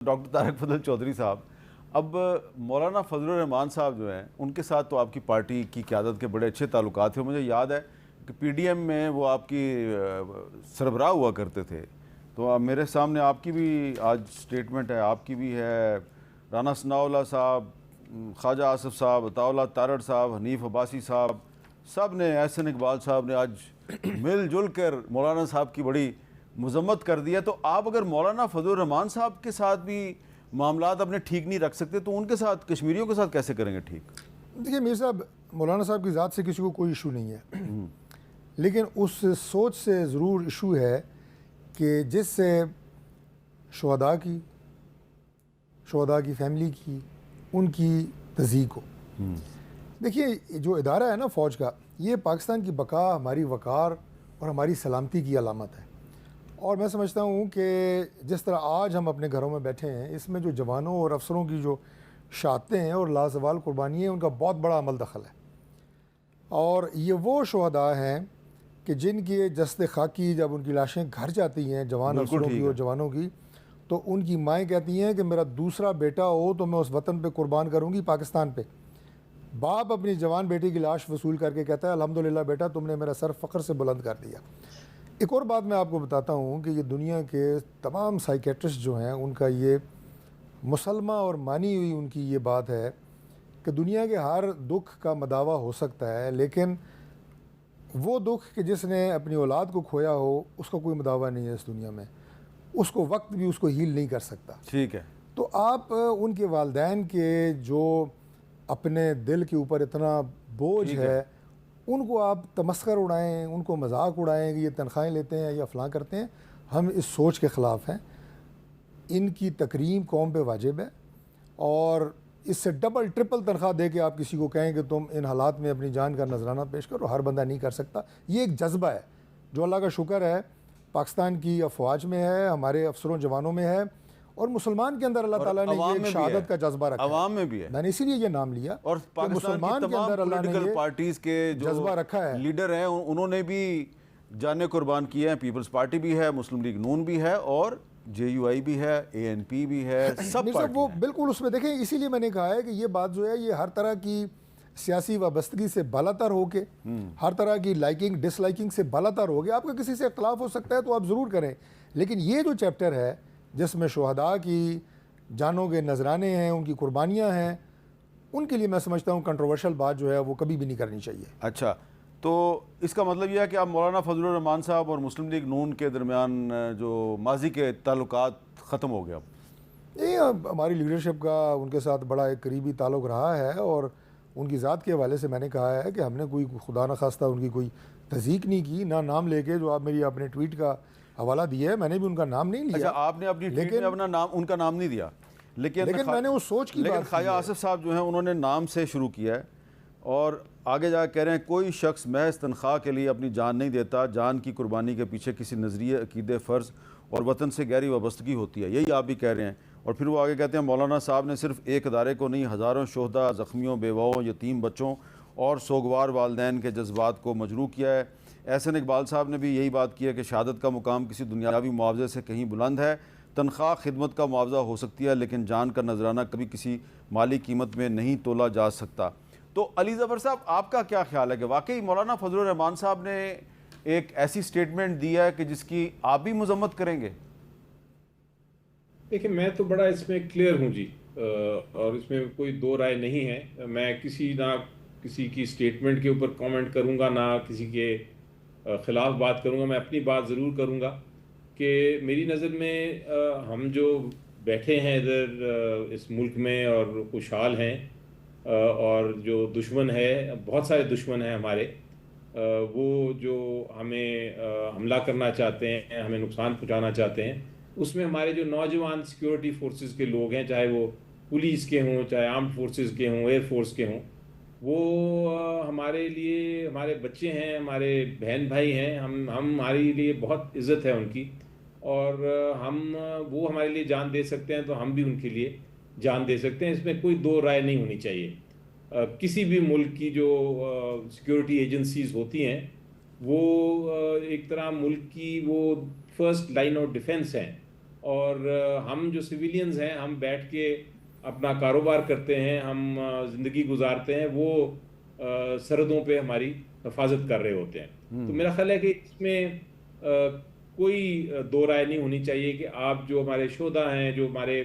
Doctor Tariq فضل چودھری صاحب، اب مولانا فضل الرحمان صاحب جو ہیں ان کے ساتھ تو آپ کی پارٹی کی قیادت کے بڑے اچھے تعلقات تھے. مجھے یاد ہے کہ پی ڈی ایم میں وہ آپ کی سربراہ ہوا کرتے تھے. تو اب میرے سامنے آپ کی بھی آج سٹیٹمنٹ ہے، آپ کی بھی ہے، رانا ثناء اللہ صاحب، خواجہ آصف صاحب، عطاء اللہ تارڑ صاحب، حنیف عباسی صاحب، سب نے، احسن اقبال صاحب نے آج مل جل کر مولانا صاحب کی بڑی مذمت کر دیا. تو آپ اگر مولانا فضل الرحمان صاحب کے ساتھ بھی معاملات اپنے ٹھیک نہیں رکھ سکتے تو ان کے ساتھ، کشمیریوں کے ساتھ کیسے کریں گے ٹھیک؟ دیکھیے میر صاحب، مولانا صاحب کی ذات سے کسی کو کوئی ایشو نہیں ہے، لیکن اس سوچ سے ضرور ایشو ہے کہ جس سے شہداء کی فیملی کی، ان کی تضحیک ہو. دیکھیے جو ادارہ ہے نا فوج کا، یہ پاکستان کی بقا، ہماری وقار اور ہماری سلامتی کی علامت ہے. اور میں سمجھتا ہوں کہ جس طرح آج ہم اپنے گھروں میں بیٹھے ہیں، اس میں جو جوانوں اور افسروں کی جو شہادتیں ہیں اور لازوال قربانی ہیں، ان کا بہت بڑا عمل دخل ہے. اور یہ وہ شہداء ہیں کہ جن کی جسد خاکی جب ان کی لاشیں گھر جاتی ہیں، جوان افسروں کی اور جوانوں کی، تو ان کی مائیں کہتی ہیں کہ میرا دوسرا بیٹا ہو تو میں اس وطن پہ قربان کروں گی، پاکستان پہ. باپ اپنی جوان بیٹی کی لاش وصول کر کے کہتا ہے الحمدللہ بیٹا تم نے میرا سر فخر سے بلند کر دیا. ایک اور بات میں آپ کو بتاتا ہوں کہ یہ دنیا کے تمام سائیکیٹرسٹ جو ہیں، ان کا یہ مسلمہ اور مانی ہوئی ان کی یہ بات ہے کہ دنیا کے ہر دکھ کا مداوع ہو سکتا ہے، لیکن وہ دکھ کہ جس نے اپنی اولاد کو کھویا ہو، اس کا کوئی مداوع نہیں ہے اس دنیا میں. اس کو وقت بھی اس کو ہیل نہیں کر سکتا. ٹھیک ہے. تو آپ ان کے والدین کے جو اپنے دل کے اوپر اتنا بوجھ ہے، ان کو آپ تمسخر اڑائیں، ان کو مذاق اڑائیں کہ یہ تنخواہیں لیتے ہیں یا فلاں کرتے ہیں. ہم اس سوچ کے خلاف ہیں. ان کی تکریم قوم پہ واجب ہے، اور اس سے ڈبل ٹرپل تنخواہ دے کے آپ کسی کو کہیں کہ تم ان حالات میں اپنی جان کا نذرانہ پیش کرو، ہر بندہ نہیں کر سکتا. یہ ایک جذبہ ہے جو اللہ کا شکر ہے پاکستان کی افواج میں ہے، ہمارے افسروں جوانوں میں ہے، اور مسلمان کے اندر اللہ تعالیٰ نے یہ ایک شہادت کا جذبہ رکھا ہے. عوام میں بھی ہے. میں نے اسی لیے یہ نام لیا. اور پاکستان کی تمام پولیٹیکل پارٹیز کے جو لیڈر ہیں انہوں نے بھی جانیں قربان کیے ہیں. پیپلز پارٹی بھی ہے، مسلم لیگ نون بھی ہے، اور جے یو آئی بھی ہے، اے این پی بھی ہے، سب پارٹی وہ بالکل اس میں دیکھیں. اسی لیے میں نے کہا ہے کہ یہ بات جو ہے یہ ہر طرح کی سیاسی وابستگی سے بالاتر ہو کے، ہر طرح کی لائکنگ ڈس لائکنگ سے بالاتر ہو گیا. آپ کا کسی سے اختلاف ہو سکتا ہے تو آپ ضرور کریں، لیکن یہ جو چیپٹر ہے جس میں شہداء کی جانوں کے نذرانے ہیں، ان کی قربانیاں ہیں، ان کے لیے میں سمجھتا ہوں کنٹروورشل بات جو ہے وہ کبھی بھی نہیں کرنی چاہیے. اچھا، تو اس کا مطلب یہ ہے کہ اب مولانا فضل الرحمان صاحب اور مسلم لیگ نون کے درمیان جو ماضی کے تعلقات ختم ہو گیا؟ یہ ہماری لیڈرشپ کا ان کے ساتھ بڑا ایک قریبی تعلق رہا ہے، اور ان کی ذات کے حوالے سے میں نے کہا ہے کہ ہم نے کوئی خدا نخواستہ ان کی کوئی تضحیک نہیں کی. نہ نام لے کے جو آپ میری اپنے ٹویٹ کا حوالہ دیا ہے، میں نے بھی ان کا نام نہیں لیا. اچھا، آپ نے اپنی ٹویٹ میں اپنا نام، ان کا نام نہیں دیا، لیکن میں نے اس سوچ کی بات کی ہے. لیکن خواجہ آصف صاحب جو ہیں انہوں نے نام سے شروع کیا ہے، اور آگے جا کے کہہ رہے ہیں کوئی شخص محض تنخواہ کے لیے اپنی جان نہیں دیتا، جان کی قربانی کے پیچھے کسی نظریے، عقیدے، فرض اور وطن سے گہری وابستگی ہوتی ہے. یہی آپ بھی کہہ رہے ہیں. اور پھر وہ آگے کہتے ہیں مولانا صاحب نے صرف ایک ادارے کو نہیں، ہزاروں شہداء، زخمیوں، بیواؤں، یتیم بچوں اور سوگوار والدین کے جذبات کو مجروح کیا ہے. احسن اقبال صاحب نے بھی یہی بات کی ہے کہ شہادت کا مقام کسی دنیاوی معاوضے سے کہیں بلند ہے. تنخواہ خدمت کا معاوضہ ہو سکتی ہے، لیکن جان کا نذرانہ کبھی کسی مالی قیمت میں نہیں تولا جا سکتا. تو علی ظفر صاحب، آپ کا کیا خیال ہے کہ واقعی مولانا فضل الرحمان صاحب نے ایک ایسی سٹیٹمنٹ دی ہے کہ جس کی آپ بھی مذمت کریں گے؟ دیکھیں، میں تو بڑا اس میں کلیئر ہوں جی، اور اس میں کوئی دو رائے نہیں ہے. میں کسی کی سٹیٹمنٹ کے اوپر کامنٹ کروں گا، نہ کسی کے خلاف بات کروں گا. میں اپنی بات ضرور کروں گا کہ میری نظر میں ہم جو بیٹھے ہیں ادھر اس ملک میں اور خوشحال ہیں، اور جو دشمن ہے، بہت سارے دشمن ہیں ہمارے، وہ جو ہمیں حملہ کرنا چاہتے ہیں، ہمیں نقصان پہنچانا چاہتے ہیں، اس میں ہمارے جو نوجوان سیکیورٹی فورسز کے لوگ ہیں، چاہے وہ پولیس کے ہوں، چاہے آرمڈ فورسز کے ہوں، ایئر فورس کے ہوں، وہ ہمارے لیے ہمارے بچے ہیں، ہمارے بہن بھائی ہیں. ہمارے لیے بہت عزت ہے ان کی، اور وہ ہمارے لیے جان دے سکتے ہیں تو ہم بھی ان کے لیے جان دے سکتے ہیں. اس میں کوئی دو رائے نہیں ہونی چاہیے. کسی بھی ملک کی جو سیکیورٹی ایجنسیز ہوتی ہیں، وہ ایک طرح ملک کی وہ فرسٹ لائن آف ڈیفنس ہیں. اور ہم جو سویلینز ہیں ہم بیٹھ کے اپنا کاروبار کرتے ہیں, ہم زندگی گزارتے ہیں, وہ سرحدوں پہ ہماری حفاظت کر رہے ہوتے ہیں. تو میرا خیال ہے کہ اس میں کوئی دو رائے نہیں ہونی چاہیے کہ آپ جو ہمارے شہداء ہیں, جو ہمارے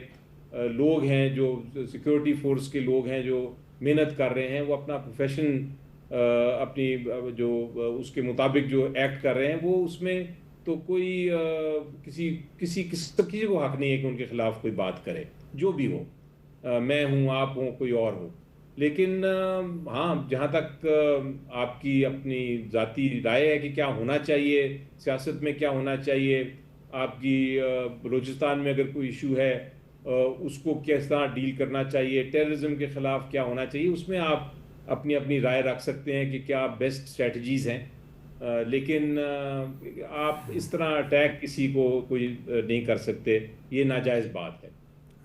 لوگ ہیں, جو سیکیورٹی فورس کے لوگ ہیں جو محنت کر رہے ہیں, وہ اپنا پروفیشن اپنی جو اس کے مطابق جو ایکٹ کر رہے ہیں, وہ اس میں تو کوئی کسی کو حق نہیں ہے کہ ان کے خلاف کوئی بات کرے, جو بھی ہو, میں ہوں, آپ ہوں, کوئی اور ہو. لیکن ہاں, جہاں تک آپ کی اپنی ذاتی رائے ہے کہ کیا ہونا چاہیے سیاست میں, کیا ہونا چاہیے, آپ کی بلوچستان میں اگر کوئی ایشو ہے اس کو کس طرح ڈیل کرنا چاہیے, ٹیررزم کے خلاف کیا ہونا چاہیے, اس میں آپ اپنی رائے رکھ سکتے ہیں کہ کیا بیسٹ اسٹریٹجیز ہیں. لیکن آپ اس طرح اٹیک کسی کو کوئی نہیں کر سکتے, یہ ناجائز بات ہے.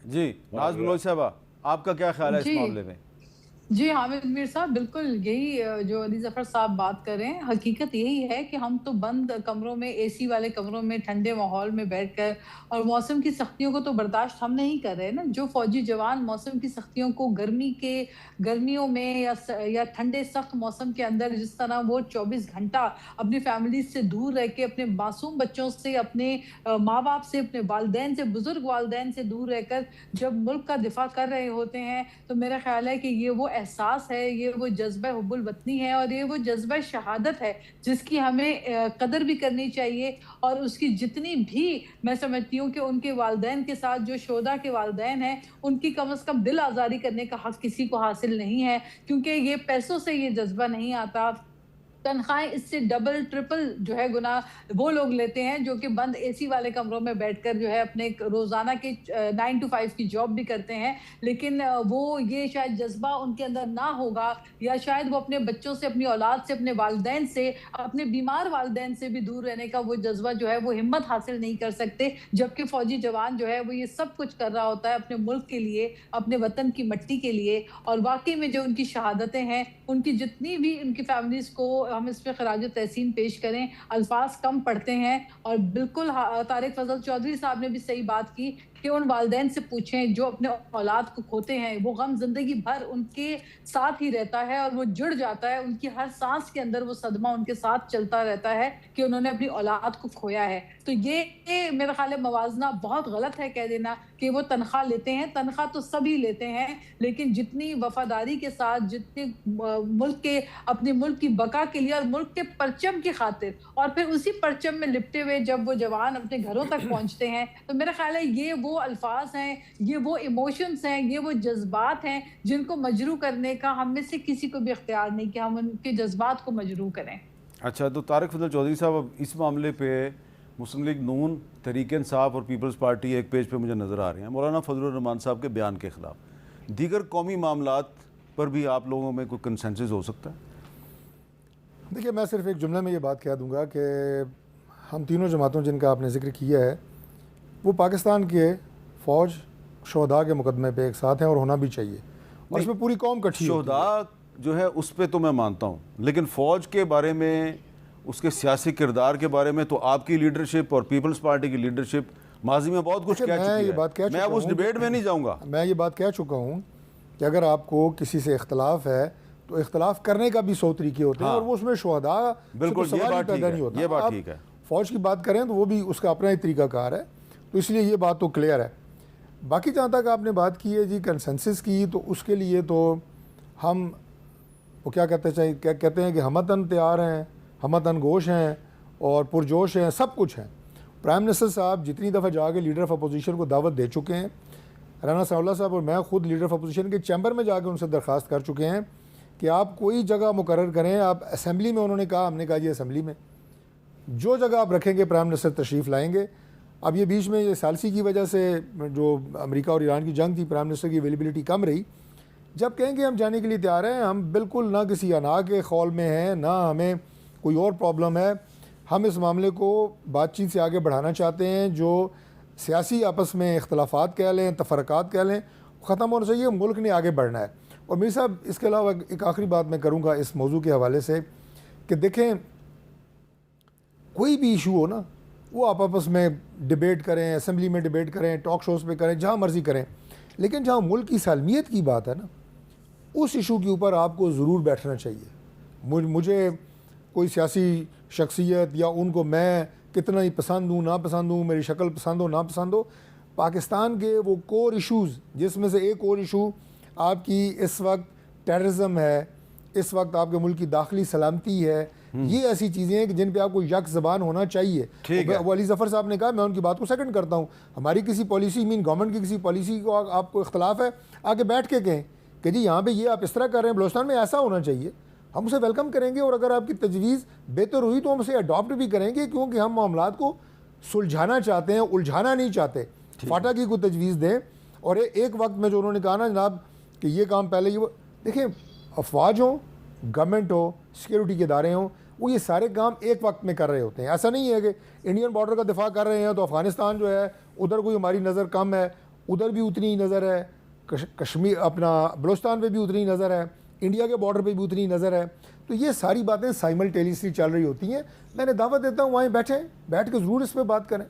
جی ناز بلوچ صاحبہ, آپ کا کیا خیال ہے اس معاملے میں؟ جی حامد میر صاحب, بالکل یہی جو علی ظفر صاحب بات کر رہے ہیں, حقیقت یہی ہے کہ ہم تو بند کمروں میں, اے سی والے کمروں میں, ٹھنڈے ماحول میں بیٹھ کر اور موسم کی سختیوں کو تو برداشت ہم نہیں کر رہے نا. جو فوجی جوان موسم کی سختیوں کو گرمیوں میں یا ٹھنڈے سخت موسم کے اندر جس طرح وہ 24 گھنٹہ اپنی فیملیز سے دور رہ کے, اپنے معصوم بچوں سے, اپنے ماں باپ سے, اپنے والدین سے, بزرگ والدین سے دور رہ کر جب ملک کا دفاع کر رہے ہوتے ہیں, تو میرا خیال ہے کہ یہ وہ احساس ہے, یہ وہ جذبہ حب الوطنی ہے, اور یہ وہ جذبہ شہادت ہے جس کی ہمیں قدر بھی کرنی چاہیے. اور اس کی جتنی بھی میں سمجھتی ہوں کہ ان کے والدین کے ساتھ جو شہداء کے والدین ہیں, ان کی کم از کم دل آزاری کرنے کا حق کسی کو حاصل نہیں ہے, کیونکہ یہ پیسوں سے یہ جذبہ نہیں آتا. تنخواہیں اس سے ڈبل ٹرپل جو ہے گنا وہ لوگ لیتے ہیں جو کہ بند اے سی والے کمروں میں بیٹھ کر جو ہے اپنے روزانہ کے 9 to 5 کی جاب بھی کرتے ہیں. لیکن وہ یہ شاید جذبہ ان کے اندر نہ ہوگا, یا شاید وہ اپنے بچوں سے, اپنی اولاد سے, اپنے والدین سے, اپنے بیمار والدین سے بھی دور رہنے کا وہ جذبہ جو ہے وہ ہمت حاصل نہیں کر سکتے. جبکہ فوجی جوان جو ہے وہ یہ سب کچھ کر رہا ہوتا ہے اپنے ملک کے لیے, اپنے وطن کی مٹی کے لیے. اور واقعی میں جو ان کی شہادتیں ہیں, ان کی جتنی بھی ان کی فیملیز کو ہم اس پہ خراج تحسین پیش کریں, الفاظ کم پڑتے ہیں. اور بالکل طارق فضل چودھری صاحب نے بھی صحیح بات کی کہ ان والدین سے پوچھیں جو اپنے اولاد کو کھوتے ہیں, وہ غم زندگی بھر ان کے ساتھ ہی رہتا ہے اور وہ جڑ جاتا ہے, ان کی ہر سانس کے اندر وہ صدمہ ان کے ساتھ چلتا رہتا ہے کہ انہوں نے اپنی اولاد کو کھویا ہے. تو یہ میرا خیال ہے موازنہ بہت غلط ہے کہہ دینا کہ وہ تنخواہ لیتے ہیں. تنخواہ تو سبھی لیتے ہیں, لیکن جتنی وفاداری کے ساتھ, جتنے ملک کے, اپنے ملک کی بقا کے لیے اور ملک کے پرچم کی خاطر, اور پھر اسی پرچم میں لپٹے ہوئے جب وہ جوان اپنے گھروں تک پہنچتے ہیں, تو میرا خیال ہے یہ وہ الفاظ ہیں, یہ وہ ایموشنز ہیں, یہ وہ جذبات ہیں جن کو مجروح کرنے کا ہم میں سے کسی کو بھی اختیار نہیں کہ ہم ان کے جذبات کو مجروح کریں. اچھا, تو طارق فضل چودھری صاحب, اب اس معاملے پہ مسلم لیگ نون, تحریک انصاف اور پیپلز پارٹی ایک پیج پہ مجھے نظر آ رہے ہیں مولانا فضل الرحمان صاحب کے بیان کے خلاف. دیگر قومی معاملات پر بھی آپ لوگوں میں کوئی کنسنسس ہو سکتا ہے؟ دیکھیے, میں صرف ایک جملے میں یہ بات کہہ دوں گا کہ ہم تینوں جماعتوں جن کا آپ نے ذکر کیا ہے, وہ پاکستان کے فوج شہداء کے مقدمے پہ ایک ساتھ ہیں, اور ہونا بھی چاہیے, اور اس میں پوری قوم کٹھی ہوتی ہے. شہداء جو ہے اس پہ تو میں مانتا ہوں, لیکن فوج کے بارے میں, اس کے سیاسی کردار کے بارے میں تو آپ کی لیڈرشپ اور پیپلز پارٹی کی لیڈرشپ ماضی میں بہت کچھ کہہ چکی ہے. میں اب اس ڈیبیٹ میں نہیں جاؤں گا. میں یہ بات کہہ چکا ہوں کہ اگر آپ کو کسی سے اختلاف ہے تو اختلاف کرنے کا بھی 100 طریقے ہوتے ہیں, اور وہ اس میں شہداء بالکل سوال ہی پیدا نہیں ہوتا. یہ بات ٹھیک ہے. فوج کی بات کریں تو وہ بھی اس کا اپنا ہی طریقہ کار ہے, تو اس لیے یہ بات تو کلیئر ہے. باقی جہاں تک آپ نے بات کی ہے جی کنسنسس کی, تو اس کے لیے تو ہم وہ کیا کہتے ہیں کہ ہمتن تیار ہیں, ہمتن گوش ہیں اور پرجوش ہیں, سب کچھ ہیں. پرائم منسٹر صاحب جتنی دفعہ جا کے لیڈر آف اپوزیشن کو دعوت دے چکے ہیں, رانا ثناء اللہ صاحب اور میں خود لیڈر آف اپوزیشن کے چیمبر میں جا کے ان سے درخواست کر چکے ہیں کہ آپ کوئی جگہ مقرر کریں. آپ اسمبلی میں, انہوں نے کہا, ہم نے کہا جی اسمبلی میں جو جگہ آپ رکھیں گے پرائم منسٹر تشریف لائیں گے. اب یہ بیچ میں یہ ثالثی کی وجہ سے جو امریکہ اور ایران کی جنگ تھی, پرائم منسٹر کی اویلیبلٹی کم رہی. جب کہیں گے ہم جانے کے لیے تیار ہیں, ہم بالکل نہ کسی انا کے خول میں ہیں, نہ ہمیں کوئی اور پرابلم ہے. ہم اس معاملے کو بات چیت سے آگے بڑھانا چاہتے ہیں. جو سیاسی آپس میں اختلافات کہہ لیں, تفرقات کہہ لیں, ختم ہونا چاہیے. ملک نے آگے بڑھنا ہے. اور میری صاحب اس کے علاوہ ایک آخری بات میں کروں گا اس موضوع کے حوالے سے کہ دیکھیں, کوئی بھی ایشو ہو نا, وہ آپ آپس میں ڈبیٹ کریں، اسمبلی میں ڈبیٹ کریں، ٹاک شوز پہ کریں، جہاں مرضی کریں، لیکن جہاں ملک کی سالمیت کی بات ہے نا، اس ایشو کے اوپر آپ کو ضرور بیٹھنا چاہیے۔ مجھے کوئی سیاسی شخصیت یا ان کو میں کتنا ہی پسند ہوں نہ پسند ہوں، میری شکل پسند ہو نہ پسند ہو، پاکستان کے وہ کور ایشوز جس میں سے ایک اور ایشو آپ کی اس وقت ٹیررزم ہے، اس وقت آپ کے ملک کی داخلی سلامتی ہے، یہ ایسی چیزیں ہیں کہ جن پہ آپ کو یک زبان ہونا چاہیے۔ وہ علی ظفر صاحب نے کہا، میں ان کی بات کو سیکنڈ کرتا ہوں، ہماری کسی پالیسی گورنمنٹ کی کسی پالیسی کو آپ کو اختلاف ہے، آگے بیٹھ کے کہیں کہ جی یہاں پہ یہ آپ اس طرح کر رہے ہیں، بلوچستان میں ایسا ہونا چاہیے، ہم اسے ویلکم کریں گے، اور اگر آپ کی تجویز بہتر ہوئی تو ہم اسے اڈاپٹ بھی کریں گے، کیونکہ ہم معاملات کو سلجھانا چاہتے ہیں، الجھانا نہیں چاہتے۔ فاٹا کی کوئی تجویز دیں، اور ایک وقت میں جو انہوں نے کہا نا جناب کہ یہ کام پہلے یہ دیکھیں، افواج ہوں، گورنمنٹ ہو، سیکیورٹی کے ادارے ہوں، وہ یہ سارے کام ایک وقت میں کر رہے ہوتے ہیں۔ ایسا نہیں ہے کہ انڈین بارڈر کا دفاع کر رہے ہیں تو افغانستان جو ہے ادھر کوئی ہماری نظر کم ہے، ادھر بھی اتنی ہی نظر ہے، کشمیر اپنا بلوچستان پہ بھی اتنی ہی نظر ہے، انڈیا کے بارڈر پہ بھی اتنی ہی نظر ہے۔ تو یہ ساری باتیں سائملٹینیسلی چل رہی ہوتی ہیں۔ میں نے دعوت دیتا ہوں وہیں بیٹھیں، بیٹھ کے ضرور اس پہ بات کریں۔